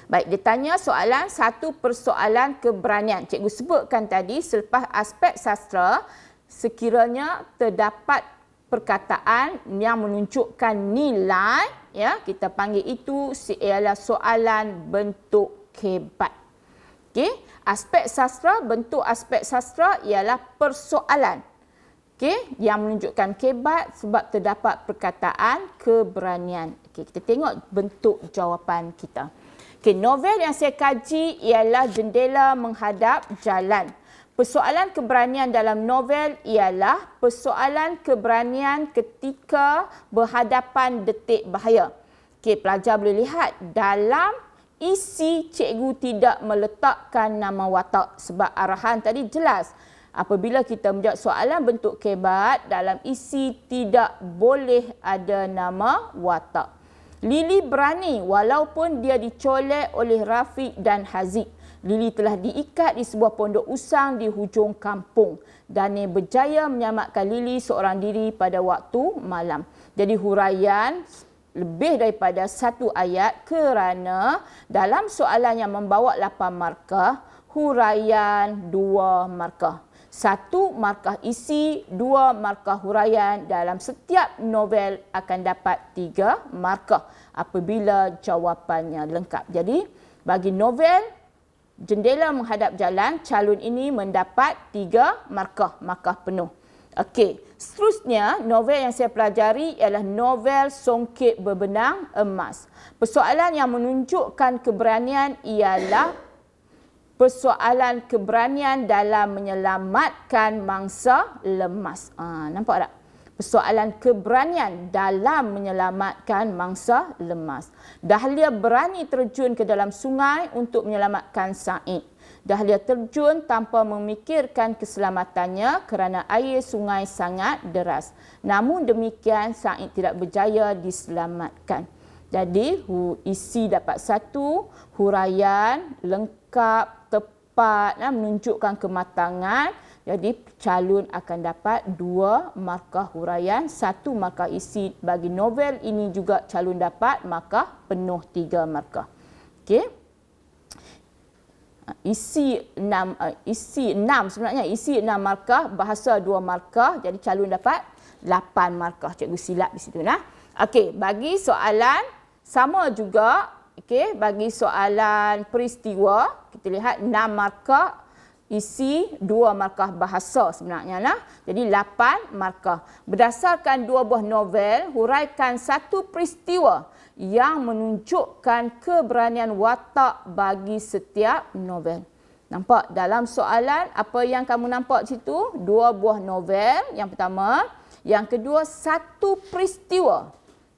Baik, dia tanya soalan 1 persoalan keberanian. Cikgu sebutkan tadi, selepas aspek sastra, sekiranya terdapat perkataan yang menunjukkan nilai, ya, kita panggil itu ialah soalan bentuk kebat. Okey, aspek sastra, bentuk aspek sastra ialah persoalan. Okey, yang menunjukkan kebat sebab terdapat perkataan keberanian. Okey, kita tengok bentuk jawapan kita. Okey, novel yang saya kaji ialah Jendela Menghadap Jalan. Persoalan keberanian dalam novel ialah persoalan keberanian ketika berhadapan detik bahaya. Okey, pelajar boleh lihat dalam isi cikgu tidak meletakkan nama watak sebab arahan tadi jelas. Apabila kita menjawab soalan bentuk kebat, dalam isi tidak boleh ada nama watak. Lily berani walaupun dia dicolek oleh Rafiq dan Haziq. Lili telah diikat di sebuah pondok usang di hujung kampung. Daniel berjaya menyelamatkan Lili seorang diri pada waktu malam. Jadi huraian lebih daripada satu ayat kerana dalam soalan yang membawa 8 markah, huraian 2 markah. 1 markah isi, 2 markah huraian. Dalam setiap novel akan dapat 3 markah apabila jawapannya lengkap. Jadi bagi novel Jendela Menghadap Jalan, calon ini mendapat 3 markah penuh. Okey, seterusnya novel yang saya pelajari ialah novel Songket Berbenang Emas. Persoalan yang menunjukkan keberanian ialah persoalan keberanian dalam menyelamatkan mangsa lemas. Nampak tak? Persoalan keberanian dalam menyelamatkan mangsa lemas. Dahlia berani terjun ke dalam sungai untuk menyelamatkan Said. Dahlia terjun tanpa memikirkan keselamatannya kerana air sungai sangat deras. Namun demikian, Said tidak berjaya diselamatkan. Jadi, isi dapat 1, huraian lengkap, tepat, menunjukkan kematangan. Jadi calon akan dapat 2 markah huraian, 1 markah isi. Bagi novel ini juga calon dapat markah penuh 3 markah. Okey. Isi 6 sebenarnya isi 6 markah, bahasa 2 markah. Jadi calon dapat 8 markah. Cikgu silap di situ nah. Okey, bagi soalan sama juga. Okey, bagi soalan peristiwa kita lihat 6 markah. Isi 2 markah bahasa sebenarnya lah. Jadi 8 markah. Berdasarkan 2 buah novel, huraikan 1 peristiwa yang menunjukkan keberanian watak bagi setiap novel. Nampak dalam soalan apa yang kamu nampak di situ? 2 buah novel yang pertama. Yang kedua 1 peristiwa.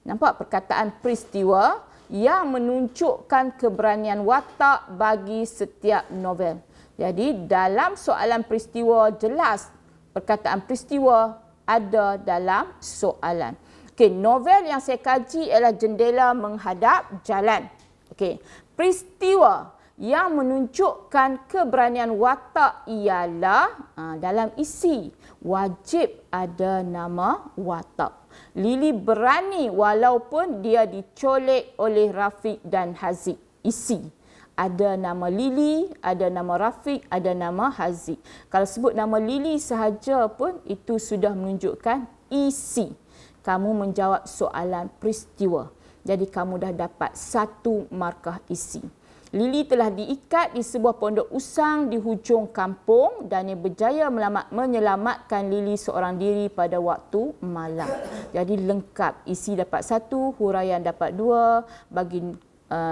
Nampak perkataan peristiwa yang menunjukkan keberanian watak bagi setiap novel. Jadi dalam soalan peristiwa jelas perkataan peristiwa ada dalam soalan. Okey, novel yang saya kaji ialah Jendela Menghadap Jalan. Okey, peristiwa yang menunjukkan keberanian watak ialah dalam isi wajib ada nama watak. Lili berani walaupun dia dicolek oleh Rafiq dan Haziq. Isi. Ada nama Lili, ada nama Rafiq, ada nama Haziq. Kalau sebut nama Lili sahaja pun itu sudah menunjukkan isi. Kamu menjawab soalan peristiwa. Jadi kamu dah dapat 1 markah isi. Lili telah diikat di sebuah pondok usang di hujung kampung dan dia berjaya menyelamatkan Lili seorang diri pada waktu malam. Jadi lengkap. Isi dapat 1, huraian dapat 2. Bagi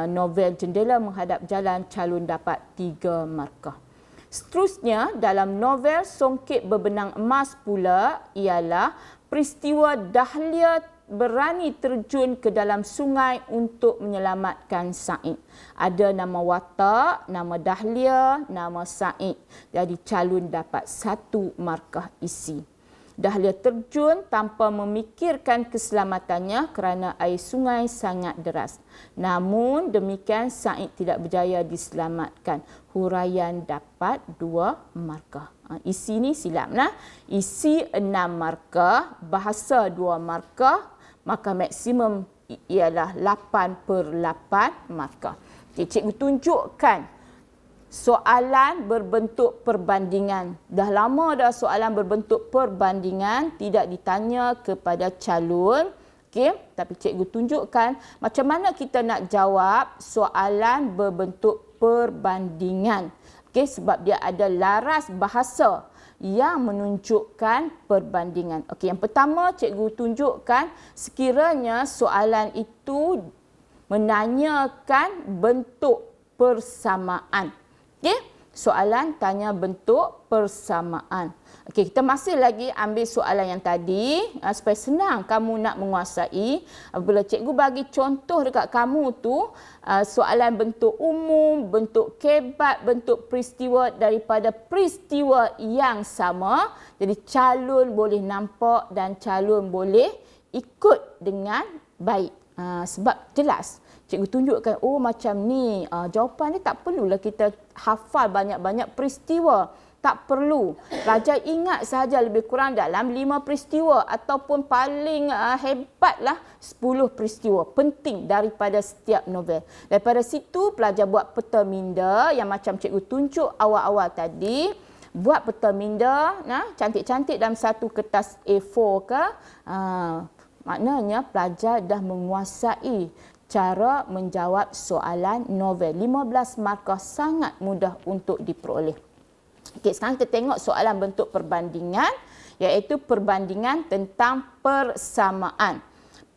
novel Jendela Menghadap Jalan, calon dapat 3 markah. Seterusnya dalam novel Songket Berbenang Emas pula ialah peristiwa Dahlia berani terjun ke dalam sungai untuk menyelamatkan Said. Ada nama watak, nama Dahlia, nama Said. Jadi calon dapat 1 markah isi. Dahlia terjun tanpa memikirkan keselamatannya kerana air sungai sangat deras. Namun demikian Said tidak berjaya diselamatkan. Huraian dapat 2 markah. Isi ni silap nah. Isi 6 markah, bahasa 2 markah, maka maksimum ialah 8/8 markah. Okay, cikgu tunjukkan soalan berbentuk perbandingan. Dah lama dah soalan berbentuk perbandingan tidak ditanya kepada calon. Okey, tapi cikgu tunjukkan macam mana kita nak jawab soalan berbentuk perbandingan. Okey, sebab dia ada laras bahasa yang menunjukkan perbandingan. Okey, yang pertama cikgu tunjukkan sekiranya soalan itu menanyakan bentuk persamaan. Okey, soalan tanya bentuk persamaan. Okey, kita masih lagi ambil soalan yang tadi supaya senang kamu nak menguasai. Apabila cikgu bagi contoh dekat kamu tu, soalan bentuk umum, bentuk kebat, bentuk peristiwa daripada peristiwa yang sama. Jadi calon boleh nampak dan calon boleh ikut dengan baik. Sebab jelas. Cikgu tunjukkan, oh macam ni. Jawapan ni tak perlulah kita hafal banyak-banyak peristiwa. Tak perlu. Pelajar ingat sahaja lebih kurang dalam 5 peristiwa ataupun paling hebatlah 10 peristiwa penting daripada setiap novel. Daripada situ pelajar buat peta minda yang macam cikgu tunjuk awal-awal tadi. Buat peta minda cantik-cantik dalam satu kertas A4 ke. Maknanya pelajar dah menguasai cara menjawab soalan novel. 15 markah sangat mudah untuk diperoleh. Okey, sekarang kita tengok soalan bentuk perbandingan, iaitu perbandingan tentang persamaan.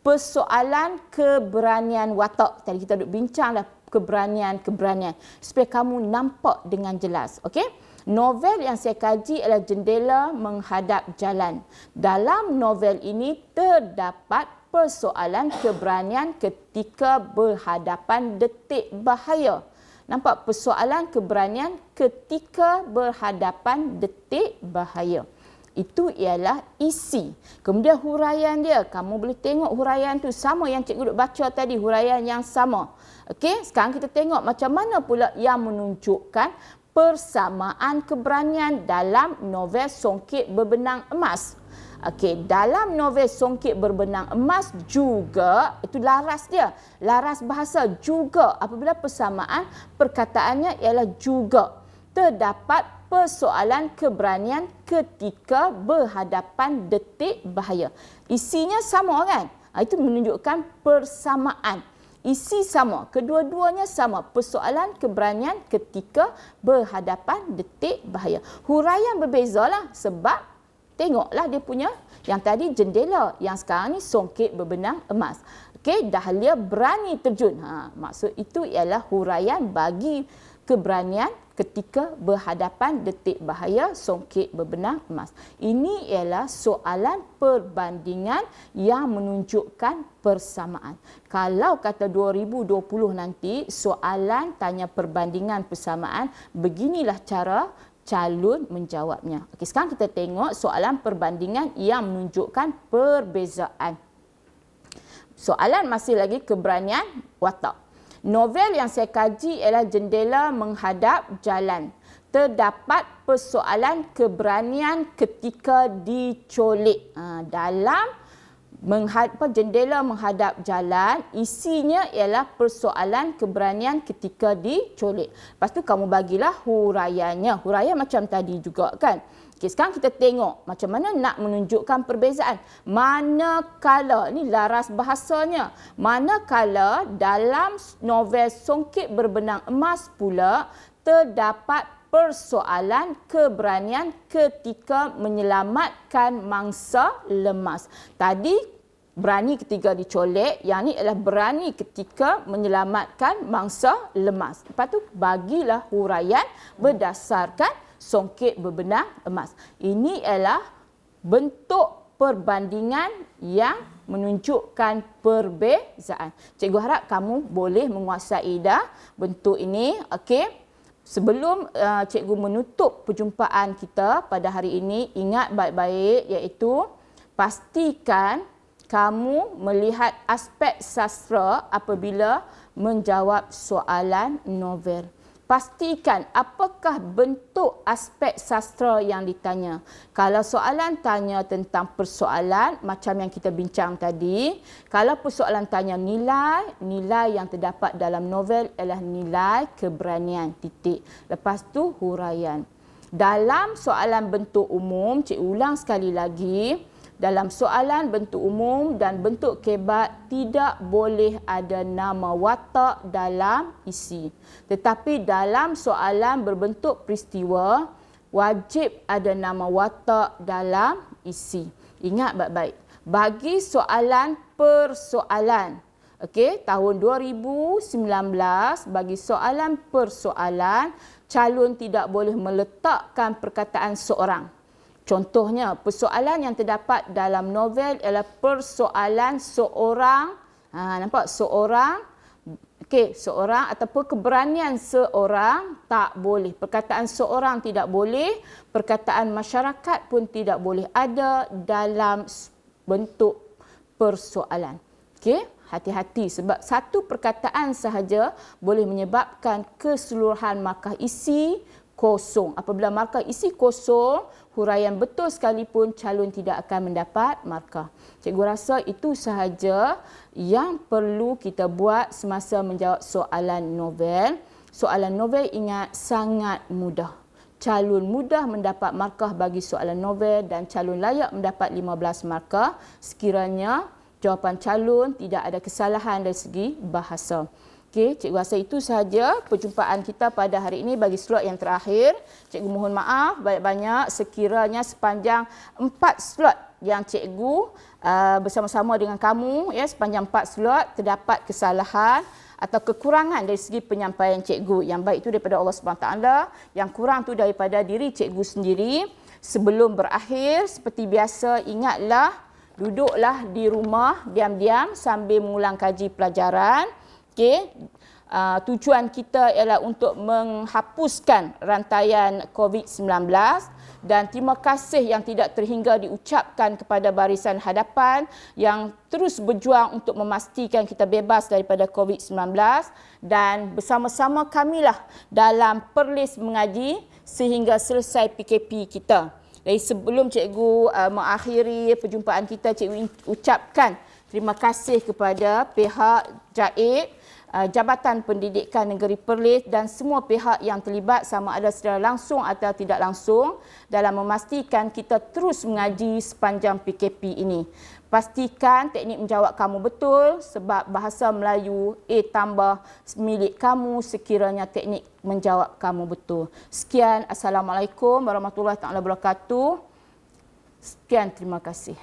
Persoalan keberanian watak. Tadi kita duk bincanglah keberanian-keberanian supaya kamu nampak dengan jelas. Okey? Novel yang saya kaji adalah Jendela Menghadap Jalan. Dalam novel ini terdapat persoalan keberanian ketika berhadapan detik bahaya. Nampak persoalan keberanian ketika berhadapan detik bahaya. Itu ialah isi. Kemudian huraian dia. Kamu boleh tengok huraian tu sama yang cikgu duk baca tadi. Huraian yang sama. Okey, sekarang kita tengok macam mana pula yang menunjukkan persamaan keberanian dalam novel Songket Berbenang Emas. Okey, dalam novel Songket Berbenang Emas juga, itu laras dia. Laras bahasa juga. Apabila persamaan, perkataannya ialah juga. Terdapat persoalan keberanian ketika berhadapan detik bahaya. Isinya sama kan? Itu menunjukkan persamaan. Isi sama, kedua-duanya sama. Persoalan keberanian ketika berhadapan detik bahaya. Huraian berbezalah sebab tengoklah dia punya, yang tadi jendela, yang sekarang ni Songket Berbenang Emas. Okey, Dahlia berani terjun. Maksud itu ialah huraian bagi keberanian ketika berhadapan detik bahaya Songket Berbenang Emas. Ini ialah soalan perbandingan yang menunjukkan persamaan. Kalau kata 2020 nanti soalan tanya perbandingan persamaan, beginilah cara calon menjawabnya. Okey, sekarang kita tengok soalan perbandingan yang menunjukkan perbezaan. Soalan masih lagi keberanian watak. Novel yang saya kaji ialah Jendela Menghadap Jalan. Terdapat persoalan keberanian ketika dicolik. Dalam Jendela Menghadap Jalan, isinya ialah persoalan keberanian ketika dicolik. Lepas tu kamu bagilah huraiannya. Huraian macam tadi juga kan. Okey, sekarang kita tengok macam mana nak menunjukkan perbezaan. Manakala, ni laras bahasanya, manakala dalam novel Songket Berbenang Emas pula terdapat persoalan keberanian ketika menyelamatkan mangsa lemas. Tadi berani ketika dicolek, yang ni adalah berani ketika menyelamatkan mangsa lemas. Lepas tu bagilah huraian berdasarkan Songket Berbenang Emas. Ini ialah bentuk perbandingan yang menunjukkan perbezaan. Cikgu harap kamu boleh menguasai dah bentuk ini. Okey. Sebelum cikgu menutup perjumpaan kita pada hari ini, ingat baik-baik, iaitu pastikan kamu melihat aspek sastra apabila menjawab soalan novel. Pastikan apakah bentuk aspek sastra yang ditanya. Kalau soalan tanya tentang persoalan macam yang kita bincang tadi, kalau persoalan tanya nilai, nilai yang terdapat dalam novel adalah nilai keberanian, titik. Lepas tu huraian. Dalam soalan bentuk umum, cikgu ulang sekali lagi, dalam soalan bentuk umum dan bentuk kebat tidak boleh ada nama watak dalam isi. Tetapi dalam soalan berbentuk peristiwa, wajib ada nama watak dalam isi. Ingat baik-baik. Bagi soalan persoalan, okey, tahun 2019, bagi soalan persoalan, calon tidak boleh meletakkan perkataan seorang. Contohnya, persoalan yang terdapat dalam novel ialah persoalan seorang, nampak, seorang, okey, seorang ataupun keberanian seorang tak boleh. Perkataan seorang tidak boleh, perkataan masyarakat pun tidak boleh ada dalam bentuk persoalan. Okey, hati-hati sebab satu perkataan sahaja boleh menyebabkan keseluruhan markah isi kosong. Apabila markah isi kosong, huraian betul sekalipun calon tidak akan mendapat markah. Cikgu rasa itu sahaja yang perlu kita buat semasa menjawab soalan novel. Soalan novel ingat sangat mudah. Calon mudah mendapat markah bagi soalan novel dan calon layak mendapat 15 markah sekiranya jawapan calon tidak ada kesalahan dari segi bahasa. Okey, cikgu rasa itu sahaja perjumpaan kita pada hari ini bagi slot yang terakhir. Cikgu mohon maaf banyak-banyak sekiranya sepanjang 4 slot yang cikgu bersama-sama dengan kamu sepanjang 4 slot terdapat kesalahan atau kekurangan dari segi penyampaian cikgu. Yang baik itu daripada Allah SWT, yang kurang tu daripada diri cikgu sendiri. Sebelum berakhir, seperti biasa, ingatlah, duduklah di rumah diam-diam sambil mengulang kaji pelajaran. Okey. Tujuan kita ialah untuk menghapuskan rantaian COVID-19 dan terima kasih yang tidak terhingga diucapkan kepada barisan hadapan yang terus berjuang untuk memastikan kita bebas daripada COVID-19 dan bersama-sama kamilah dalam perlis mengaji sehingga selesai PKP kita. Jadi sebelum cikgu mengakhiri perjumpaan kita, cikgu ucapkan terima kasih kepada pihak JAID, Jabatan Pendidikan Negeri Perlis dan semua pihak yang terlibat sama ada secara langsung atau tidak langsung dalam memastikan kita terus mengaji sepanjang PKP ini. Pastikan teknik menjawab kamu betul sebab bahasa Melayu tambah milik kamu sekiranya teknik menjawab kamu betul. Sekian, Assalamualaikum warahmatullahi wabarakatuh. Sekian, terima kasih.